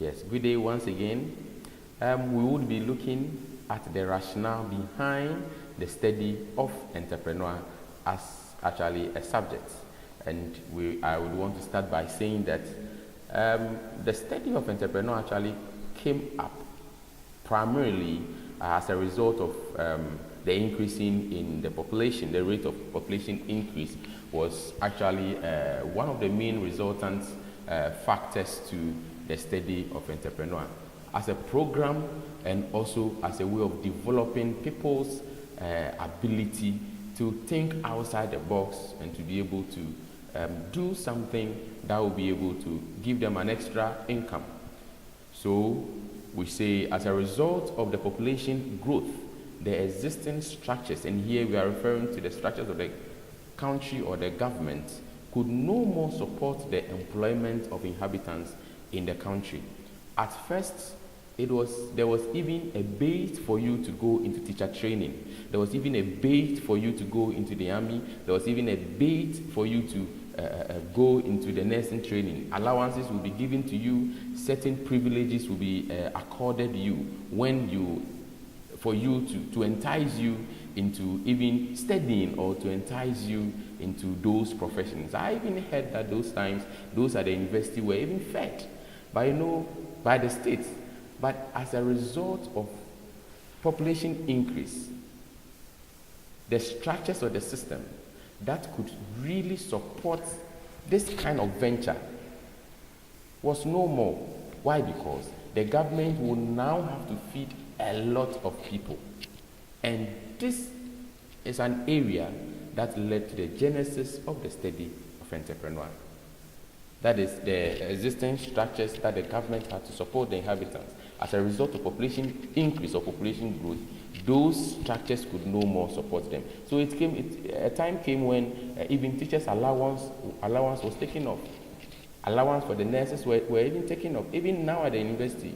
Yes, good day once again. We would be looking at the rationale behind the study of entrepreneur as actually a subject. And I would want to start by saying that the study of entrepreneur actually came up primarily as a result of the increasing in the population. The rate of population increase was actually one of the main resultant factors to the study of entrepreneur as a program and also as a way of developing people's ability to think outside the box and to be able to do something that will be able to give them an extra income. So we say as a result of the population growth, the existing structures, and here we are referring to the structures of the country or the government, could no more support the employment of inhabitants in the country. At first, there was even a bait for you to go into teacher training. There was even a bait for you to go into the army. There was even a bait for you to go into the nursing training. Allowances will be given to you. Certain privileges will be accorded you for you to entice you into even studying or to entice you into those professions. I even heard that those times, those at the university were even fed by the state. But as a result of population increase, the structures of the system that could really support this kind of venture was no more. Why? Because the government will now have to feed a lot of people. And this is an area that led to the genesis of the study of entrepreneur. That is the existing structures that the government had to support the inhabitants. As a result of population increase or population growth, those structures could no more support them. So a time came when even teachers' allowance was taken off. Allowance for the nurses were even taken off. Even now at the university,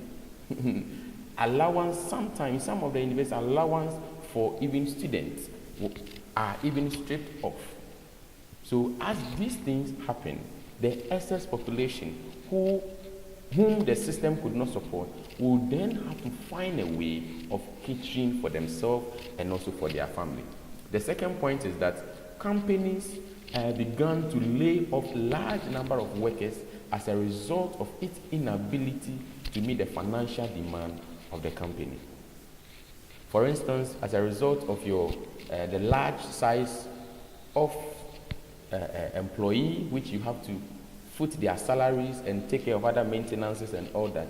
allowance sometimes, some of the university allowance for even students are even stripped off. So as these things happen, the excess population whom the system could not support will then have to find a way of catering for themselves and also for their family. The second point is that companies began to lay off large number of workers as a result of its inability to meet the financial demand of the company. For instance, as a result of the large size of employee which you have to foot their salaries and take care of other maintenances and all that,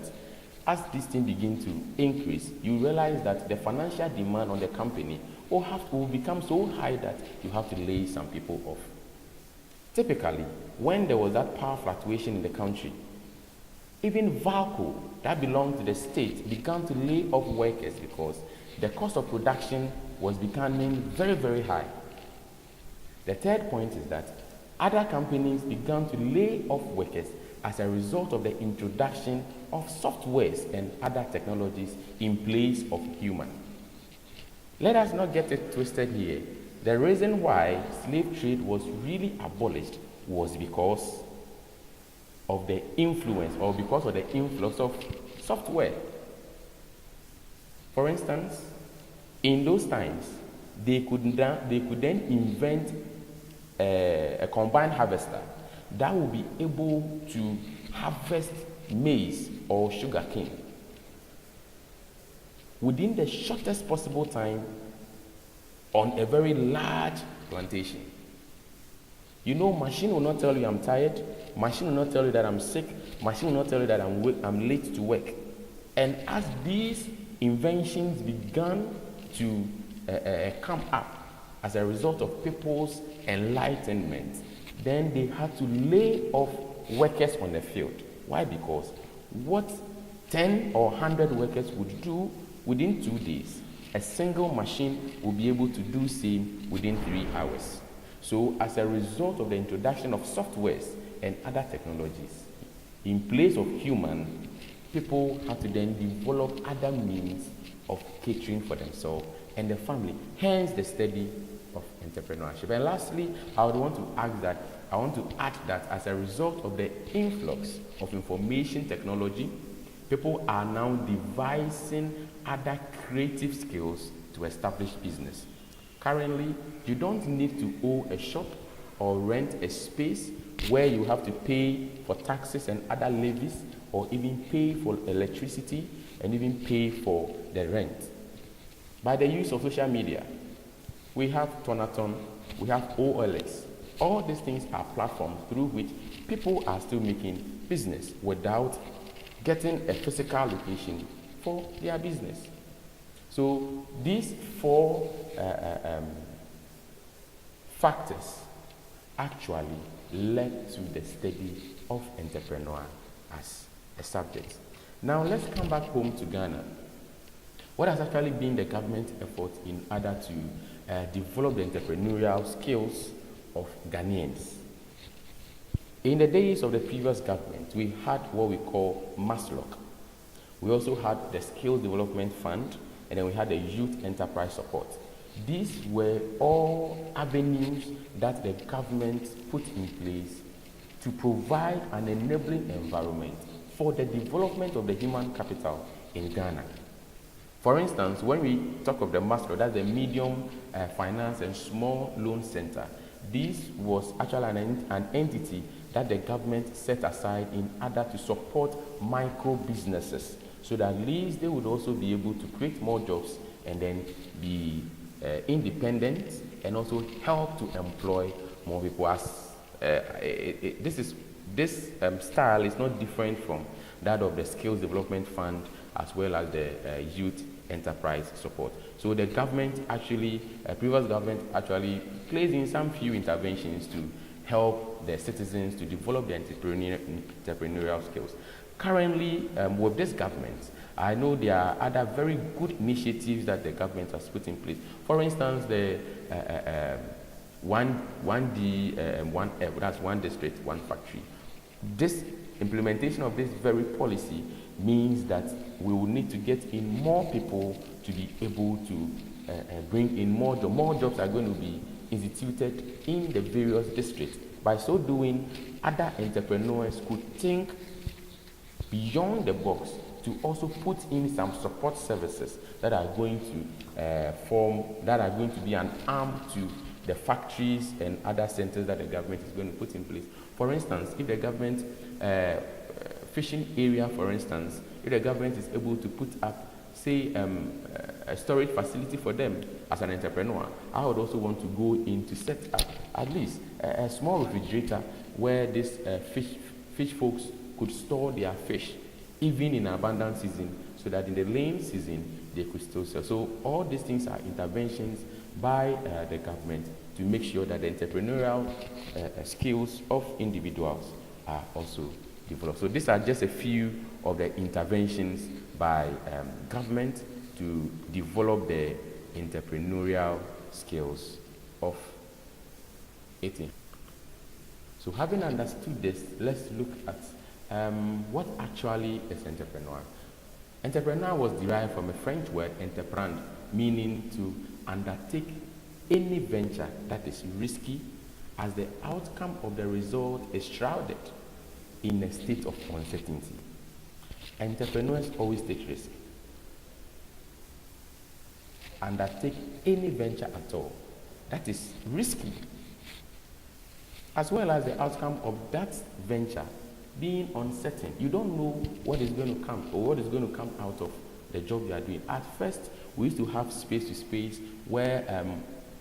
as this thing begin to increase, you realize that the financial demand on the company will become so high that you have to lay some people off. Typically, when there was that power fluctuation in the country, even VALCO that belonged to the state began to lay off workers because the cost of production was becoming very, very high. The third point is that other companies began to lay off workers as a result of the introduction of softwares and other technologies in place of human. Let us not get it twisted here. The reason why slave trade was really abolished was because of the influence or because of the influx of software. For instance, in those times, they could then invent a combined harvester that will be able to harvest maize or sugarcane within the shortest possible time on a very large plantation. Machine will not tell you I'm tired, machine will not tell you that I'm sick, machine will not tell you that I'm late to work. And as these inventions began to come up as a result of people's enlightenment, then they had to lay off workers on the field. Why? Because what 10 or 100 workers would do within 2 days, a single machine will be able to do same within 3 hours. So as a result of the introduction of softwares and other technologies, in place of human, people have to then develop other means of catering for themselves and the family, hence the study of entrepreneurship. And lastly, I want to add that as a result of the influx of information technology, People are now devising other creative skills to establish business. Currently, you don't need to own a shop or rent a space where you have to pay for taxes and other levies, or even pay for electricity and even pay for the rent. By the use of social media, we have Tonaton, we have OLX. All these things are platforms through which people are still making business without getting a physical location for their business. So these four factors actually led to the study of entrepreneur as a subject. Now let's come back home to Ghana. What has actually been the government effort in order to develop the entrepreneurial skills of Ghanaians? In the days of the previous government, we had what we call MASLOC. We also had the Skill Development Fund, and then we had the Youth Enterprise Support. These were all avenues that the government put in place to provide an enabling environment for the development of the human capital in Ghana. For instance, when we talk of the MASLO, that's the Medium Finance and Small Loan Center. This was actually an entity that the government set aside in order to support micro businesses, so that at least they would also be able to create more jobs and then be independent and also help to employ more people. As this style is not different from that of the Skills Development Fund as well as the Youth Enterprise Support. So the government actually, previous government actually placed in some few interventions to help the citizens to develop their entrepreneurial skills. Currently, with this government, I know there are other very good initiatives that the government has put in place. For instance, the 1D, 1F, that's one district, one factory. This implementation of this very policy means that we will need to get in more people to be able to bring in more jobs. More jobs are going to be instituted in the various districts. By so doing, other entrepreneurs could think beyond the box to also put in some support services that are going to be an arm to the factories and other centers that the government is going to put in place. For instance, if the government fishing area, for instance, if the government is able to put up, say, a storage facility for them as an entrepreneur, I would also want to go in to set up at least a small refrigerator where these fish folks could store their fish even in abundant season, so that in the lean season they could still sell. So all these things are interventions by the government to make sure that the entrepreneurial skills of individuals are also developed. So these are just a few of the interventions by government to develop the entrepreneurial skills of 18. So having understood this, let's look at what actually is entrepreneur. Entrepreneur was derived from a French word, entreprendre, meaning to undertake any venture that is risky, as the outcome of the result is shrouded in a state of uncertainty. Entrepreneurs always take risk. Undertake any venture at all that is risky, as well as the outcome of that venture being uncertain. You don't know what is going to come or what is going to come out of the job you are doing. At first, we used to have space to space where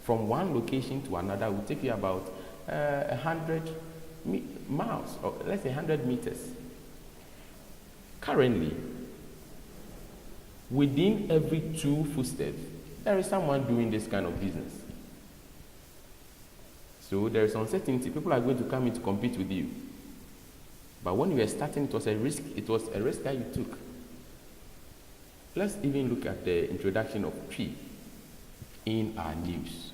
from one location to another would take you about 100 miles, or let's say 100 meters. Currently, within every 2 footsteps, there is someone doing this kind of business. So there is uncertainty. People are going to come in to compete with you. But when you were starting, it was a risk. It was a risk that you took. Let's even look at the introduction of P in our news.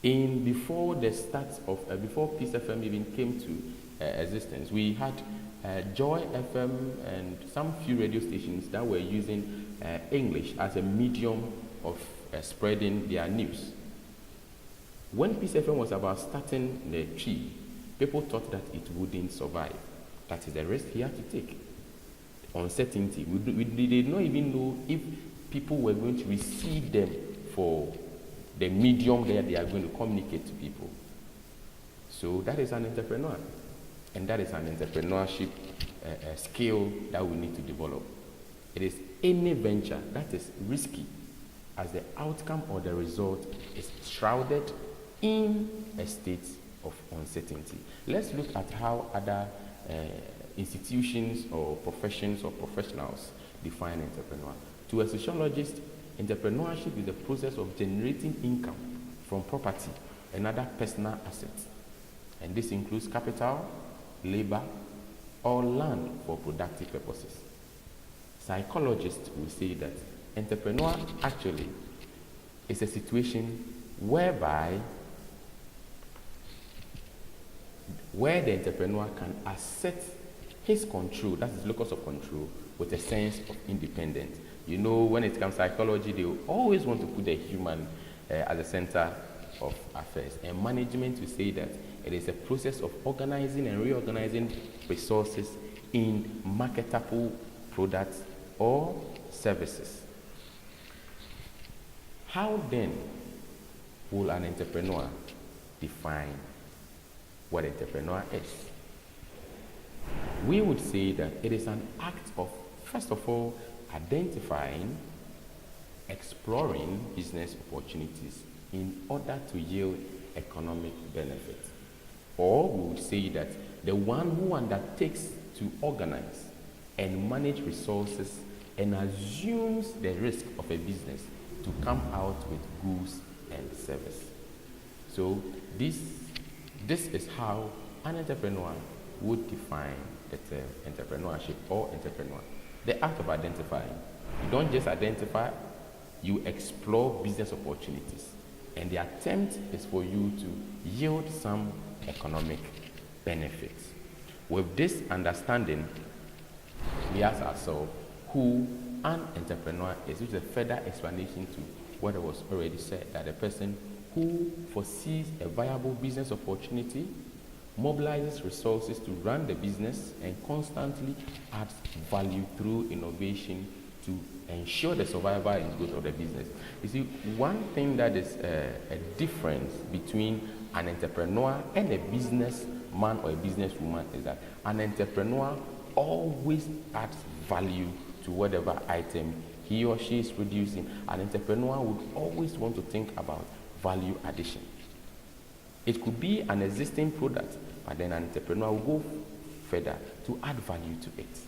Before the start of before Peace FM even came to existence, we had Joy FM and some few radio stations that were using English as a medium of spreading their news. When Peace FM was about starting the tree, people thought that it wouldn't survive. That is the risk he had to take. uncertainty. We did not even know if people were going to receive them for the medium that they are going to communicate to people. So that is an entrepreneur, and that is an entrepreneurship skill that we need to develop. It is any venture that is risky as the outcome or the result is shrouded in a state of uncertainty. Let's look at how other institutions or professions or professionals define entrepreneur. To a sociologist, entrepreneurship is the process of generating income from property and other personal assets. And this includes capital, labor, or land for productive purposes. Psychologists will say that entrepreneur actually is a situation where the entrepreneur can assert his control, that's his locus of control, with a sense of independence. You know, when it comes to psychology, they will always want to put the human at the center of affairs. And management will say that it is a process of organizing and reorganizing resources in marketable products or services. How then will an entrepreneur define what entrepreneur is? We would say that it is an act of, first of all, identifying, exploring business opportunities in order to yield economic benefit. Or we would say that the one who undertakes to organize and manage resources and assumes the risk of a business to come out with goods and service. So this is how an entrepreneur would define the term entrepreneurship or entrepreneur. The act of identifying. You don't just identify, you explore business opportunities. And the attempt is for you to yield some economic benefits. With this understanding, we ask ourselves who an entrepreneur is, which is a further explanation to what I was already said, that a person who foresees a viable business opportunity, mobilizes resources to run the business, and constantly adds value through innovation to ensure the survival and growth of the business. You see, one thing that is a difference between an entrepreneur and a businessman or a businesswoman is that an entrepreneur always adds value to whatever item he or she is producing. An entrepreneur would always want to think about value addition. It could be an existing product, but then an entrepreneur will go further to add value to it.